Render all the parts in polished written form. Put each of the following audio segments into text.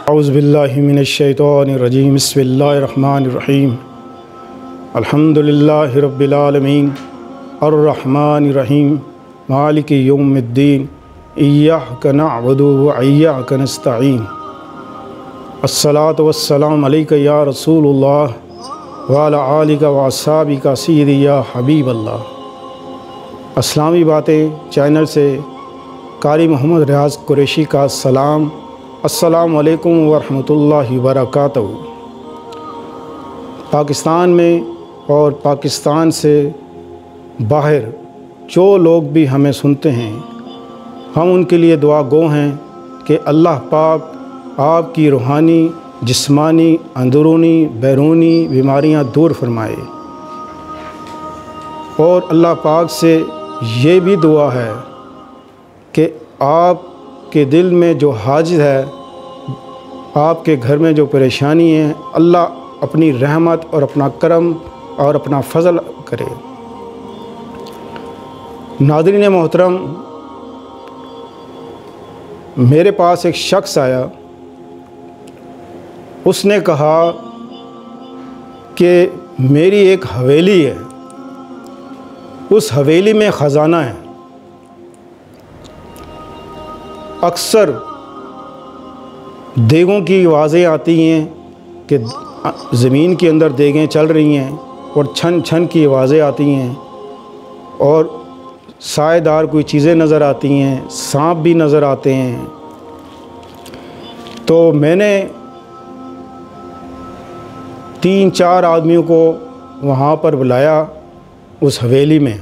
औज़ुबिल्लाहि मिनश्शैतानिर्रजीम बिस्मिल्लाहिर्रहमानिर्रहीम अल्हम्दुलिल्लाहि रब्बिल आलमीन अर्रहमानिर्रहीम मालिकि यौमिद्दीन इय्याका नअबुदु व इय्याका नस्तईन अस्सलातु वस्सलामु अलैका या रसूलुल्लाह व अला आलिका व अस्हाबिका सय्यदी या हबीबल्लाह। इस्लामी बातें चैनल से कारी मोहम्मद रियाज़ कुरैशी का सलाम। अस्सलामु अलैकुम वरहमतुल्लाहि वबरकातुहू। पाकिस्तान में और पाकिस्तान से बाहर जो लोग भी हमें सुनते हैं, हम उनके लिए दुआ गो हैं कि अल्लाह पाक आपकी रूहानी, जिस्मानी, अंदरूनी, बैरूनी बीमारियां दूर फरमाए। और अल्लाह पाक से ये भी दुआ है कि आपके दिल में जो हाजिर है, आपके घर में जो परेशानी है, अल्लाह अपनी रहमत और अपना करम और अपना फ़ज़ल करे। नाज़रीन मोहतरम, मेरे पास एक शख्स आया, उसने कहा कि मेरी एक हवेली है, उस हवेली में ख़जाना है। अक्सर देगों की आवाज़ें आती हैं कि ज़मीन के अंदर देगें चल रही हैं, और छन छन की आवाज़ें आती हैं, और साएदार कोई चीज़ें नज़र आती हैं, सांप भी नज़र आते हैं। तो मैंने 3-4 आदमियों को वहाँ पर बुलाया उस हवेली में।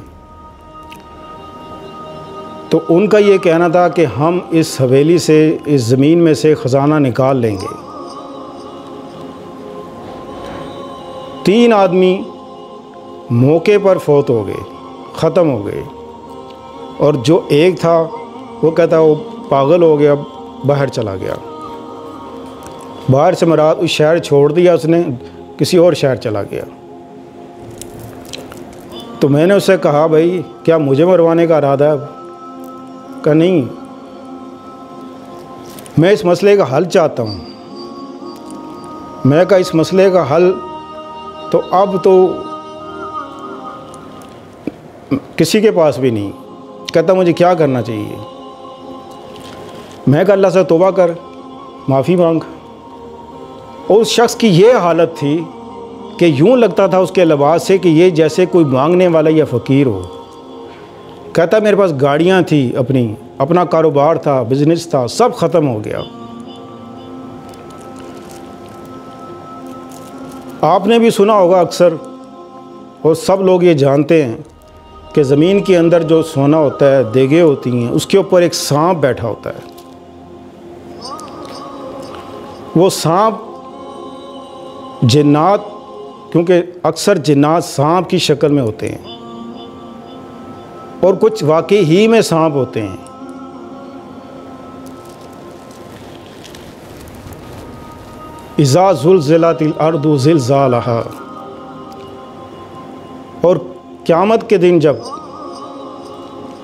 तो उनका ये कहना था कि हम इस हवेली से, इस ज़मीन में से ख़जाना निकाल लेंगे। 3 आदमी मौके पर फौत हो गए, ख़त्म हो गए, और जो एक था वो कहता वो पागल हो गया, बाहर चला गया। बाहर से मराद उस शहर छोड़ दिया उसने, किसी और शहर चला गया। तो मैंने उससे कहा, भाई क्या मुझे मरवाने का इरादा है? का नहीं, मैं इस मसले का हल चाहता हूँ। मैं कहा इस मसले का हल तो अब तो किसी के पास भी नहीं। कहता मुझे क्या करना चाहिए? मैं कहा अल्लाह से तौबा कर, माफ़ी मांग। और उस शख्स की ये हालत थी कि यूँ लगता था उसके लिबास से कि ये जैसे कोई मांगने वाला या फ़कीर हो। कहता मेरे पास गाड़ियाँ थी, अपना कारोबार था, बिज़नेस था, सब ख़त्म हो गया। आपने भी सुना होगा अक्सर, और सब लोग ये जानते हैं कि ज़मीन के अंदर जो सोना होता है, देगे होती हैं, उसके ऊपर एक सांप बैठा होता है। वो सांप जिन्नात, क्योंकि अक्सर जिन्नात सांप की शक्ल में होते हैं, और कुछ वाकई ही में सांप होते हैं। इज़ा ज़ुल्ज़िलतिल अर्दु ज़िल्ज़ालहा। और क़यामत के दिन जब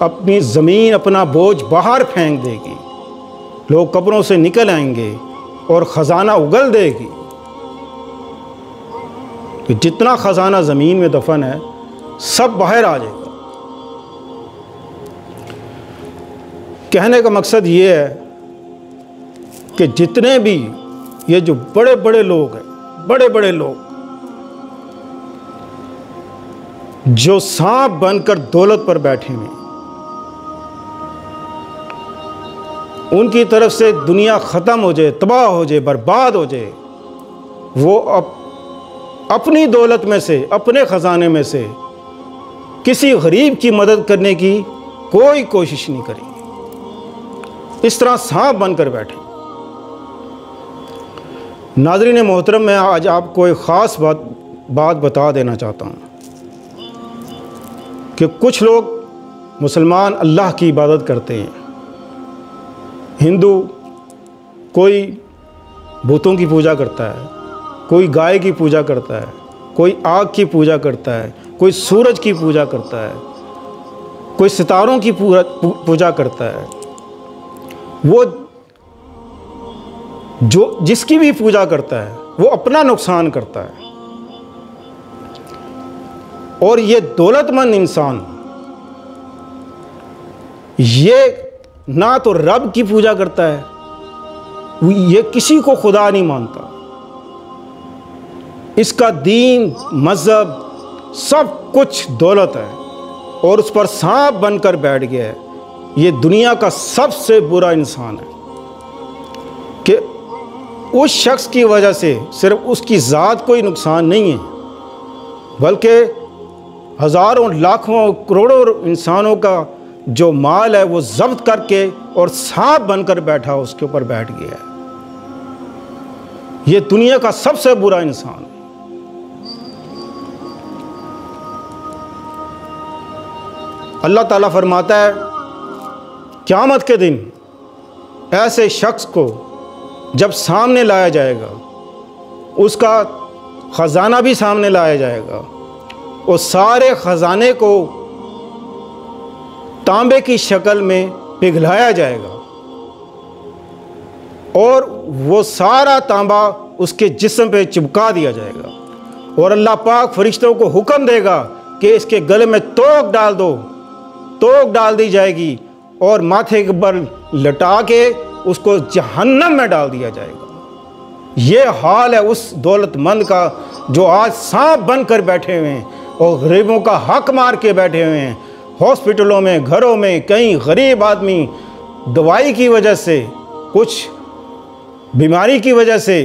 अपनी ज़मीन अपना बोझ बाहर फेंक देगी, लोग कब्रों से निकल आएंगे और ख़जाना उगल देगी, तो जितना ख़जाना ज़मीन में दफन है सब बाहर आ जाएगा। कहने का मकसद ये है कि जितने भी ये जो बड़े बड़े लोग हैं, बड़े बड़े लोग जो सांप बनकर दौलत पर बैठे हैं, उनकी तरफ से दुनिया ख़त्म हो जाए, तबाह हो जाए, बर्बाद हो जाए, वो अपनी दौलत में से, अपने ख़जाने में से किसी गरीब की मदद करने की कोई कोशिश नहीं करेंगे। इस तरह सांप बनकर बैठे। नाज़रीन मोहतरम, मैं आज आपको एक ख़ास बात बता देना चाहता हूँ कि कुछ लोग मुसलमान अल्लाह की इबादत करते हैं, हिंदू कोई भूतों की पूजा करता है, कोई गाय की पूजा करता है, कोई आग की पूजा करता है, कोई सूरज की पूजा करता है, कोई सितारों की पूजा करता है। वो जो जिसकी भी पूजा करता है वो अपना नुकसान करता है। और ये दौलतमंद इंसान ये ना तो रब की पूजा करता है, ये किसी को खुदा नहीं मानता, इसका दीन मज़हब सब कुछ दौलत है और उस पर सांप बनकर बैठ गया है। ये दुनिया का सबसे बुरा इंसान है कि उस शख्स की वजह से सिर्फ उसकी ज़ात कोई नुकसान नहीं है, बल्कि हज़ारों लाखों करोड़ों इंसानों का जो माल है वो जब्त करके और सांप बनकर बैठा उसके ऊपर बैठ गया है। ये दुनिया का सबसे बुरा इंसान है। अल्लाह ताला फरमाता है क़यामत के दिन ऐसे शख्स को जब सामने लाया जाएगा, उसका ख़जाना भी सामने लाया जाएगा और सारे ख़जाने को तांबे की शक्ल में पिघलाया जाएगा और वो सारा तांबा उसके जिस्म पे चिपका दिया जाएगा और अल्लाह पाक फरिश्तों को हुक्म देगा कि इसके गले में तोक डाल दो। तोक डाल दी जाएगी और माथे के पर लटा के उसको जहन्नम में डाल दिया जाएगा। ये हाल है उस दौलतमंद का जो आज सांप बनकर बैठे हुए हैं और गरीबों का हक मार के बैठे हुए हैं। हॉस्पिटलों में, घरों में कई गरीब आदमी दवाई की वजह से, कुछ बीमारी की वजह से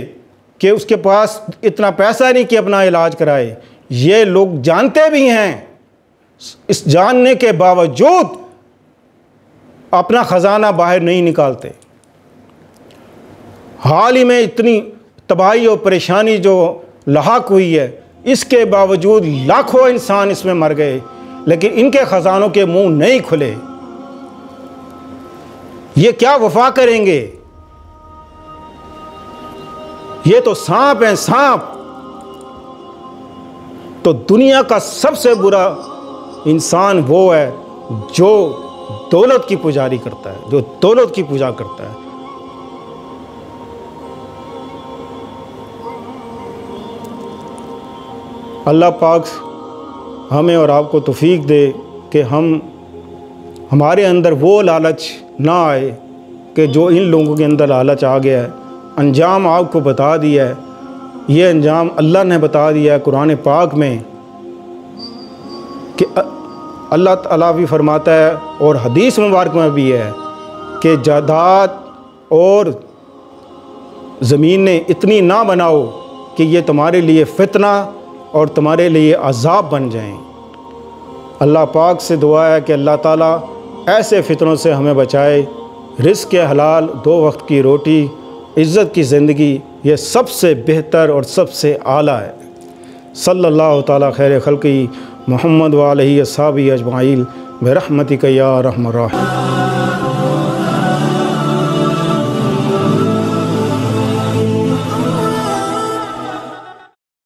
कि उसके पास इतना पैसा नहीं कि अपना इलाज कराए, ये लोग जानते भी हैं, इस जानने के बावजूद अपना ख़जाना बाहर नहीं निकालते। हाल ही में इतनी तबाही और परेशानी जो लाहक हुई है, इसके बावजूद लाखों इंसान इसमें मर गए, लेकिन इनके ख़जानों के मुंह नहीं खुले। ये क्या वफा करेंगे? ये तो सांप हैं, सांप। तो दुनिया का सबसे बुरा इंसान वो है जो दौलत की पुजारी करता है, जो दौलत की पूजा करता है। अल्लाह पाक हमें और आपको तौफीक दे कि हमारे अंदर वो लालच ना आए कि जो इन लोगों के अंदर लालच आ गया है। अंजाम आपको बता दिया है, ये अंजाम अल्लाह ने बता दिया है कुरान पाक में कि अल्लाह ताला भी फरमाता है और हदीस मुबारक में भी है कि जायदाद और ज़मीनें इतनी ना बनाओ कि ये तुम्हारे लिए फितना और तुम्हारे लिए अज़ाब बन जाएं। अल्लाह पाक से दुआ है कि अल्लाह ताला ऐसे फितनों से हमें बचाए। रिज़्क़ हलाल, 2 वक्त की रोटी, इज़्ज़त की ज़िंदगी, ये सबसे बेहतर और सबसे आला है। सल्लल्लाहु ताला खैर खल्क़ी मोहम्मद व आलिहि अस्हाबी अजमाइन बिरहमतिक या रहमान रहीम।